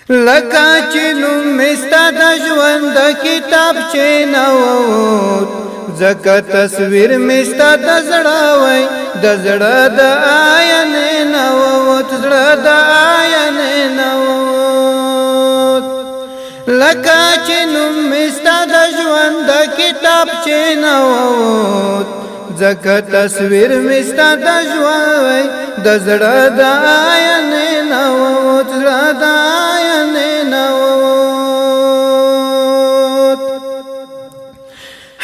لکه چې نوم مې ستا د ژوند د کتابچې نه ووت، ځکه تصویر مې ستا د زړه وای د زړه د آینې نه ووت، زړه د آینې نه ووت. لکه چې نوم مې ستا د ژوند د کتابچې نه ووت، ځکه تصویر مې ستا د ژوند وای د زړه د آینې نه ووت، زړه د آینې نه ووت.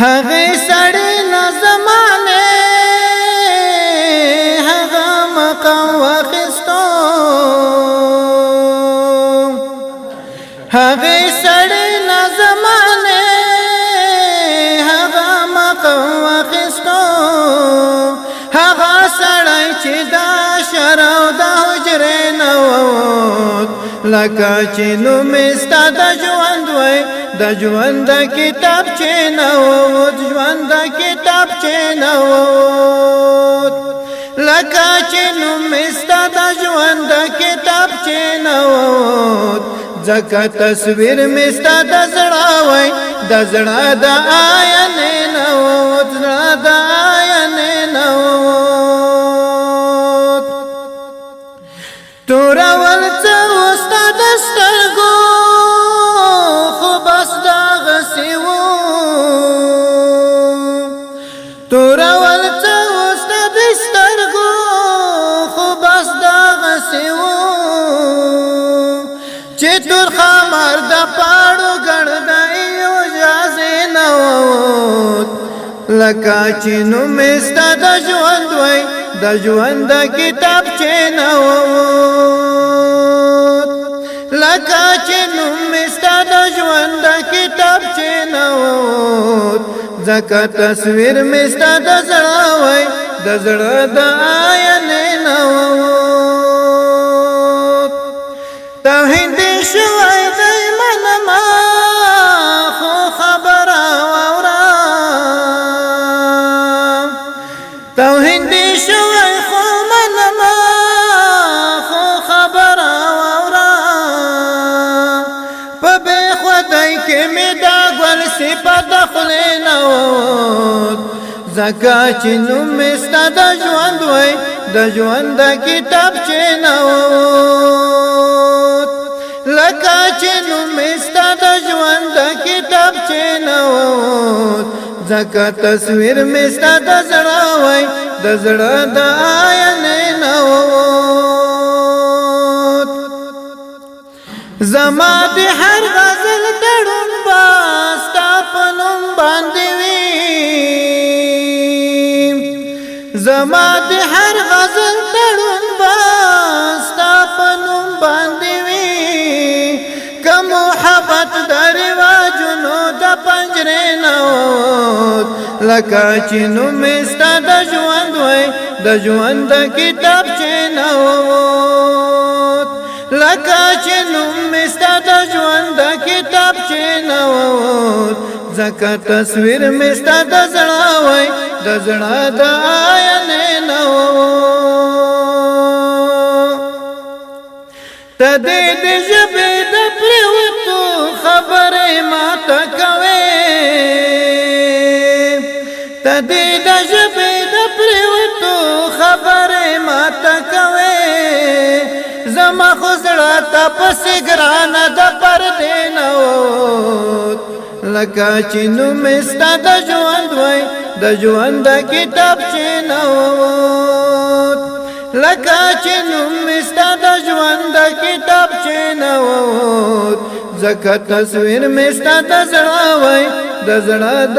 هغې سړی نه زمانې هغه مقام واخیستو، هغې سړی نه زمانې هغه مقام واخیستو، هغه سړی چې دا شر او د حجرې نه ووت. لکه چې نوم مې ستا د ژوند وای د ژوند د کتابچې نه ووت، ژوند د کتابچې نه ووت. لکه چې نوم مې ستا د ژوند د کتابچې نه ووت، ځکه تصویر مې ستا د زړه وای د زړه د آینې نه ووت، زړه د آینې نه ووت. تورول څه وستا د سترګو خو بس دغسې وو، تورول څه وستا د سترګو خو بس دغسې وو، چې تور خمر د پاړو ګړد یو اجازې نه ووت. لکه چې نوم مې ستا د ژوند وای د ژوند د کتابچې نه ووت. لکه چې نوم مې ستا د ژوند د کتابچې نه ووت، ځکه تصویر مې ستا د زړه وای د زړه د آینې نه ووت. توهین دې شوی دی منما خو خبره واوره، توهین دې شوی خو منما خو خبره واوره. په بې خودۍ کې مې دا ګل صفت د خولې نه ووت، ځکه چې نوم مې ستا د ژوند وای د ژوند د کتابچې نه ووت. لکه چې نوم مې ستا د ژوند د کتابچې نه ووت، ځکه تصویر مې ستا د زړه وای د زړه د آینې نه ووت. زما د هر غزل تړون به ستا په نوم باندې وي، زما د هر غزل تړون به ستا په نوم باندې وي. که محبت د رواجونو د پنجرې نه ووت، لکه چې نوم مې ستا د ژوند وای د ژوند د کتابچې نه ووت. لکه چې نوم مې ستا د ژوند د کتابچې نه ووت، ځکه تصویر مې ستا د زړه وای د زړه د آینې نه ووت. ته دې د ژبې د پرېوتو خبرې ماته کوې، ته دې د ژبې د پرېوتو خبرې ماته کوې. زما خو زړه ته پسې ګرانه د پردې نه ووت. لکه چې نوم مې ستا د ژوند وای د ژوند د کتابچې نه ووت. لکه چې نوم مې ستا د ژوند د کتابچې نه ووت، ځکه تصویر مې ستا د زړه وای د زړه د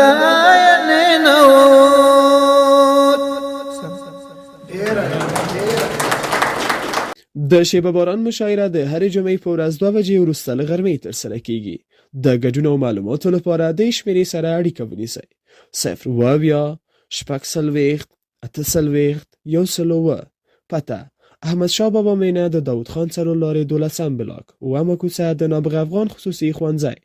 آینې نه ووت. د شیبه باران مشاعره د هرې جمعې په ورځ 2 بجې وروسته له غرمې ترسره کیږي. د ګډون او معلوماتو لپاره د شمیرې سره اړیکه ونیسئ: 0 شپږ څلوېښت 8 څلوېښت 101. پته: احمدشاه بابا مینه د داود خان څلور لارې 12 بلاک، اومه کوڅه د نابغه افغان خصوصي ښوونځی.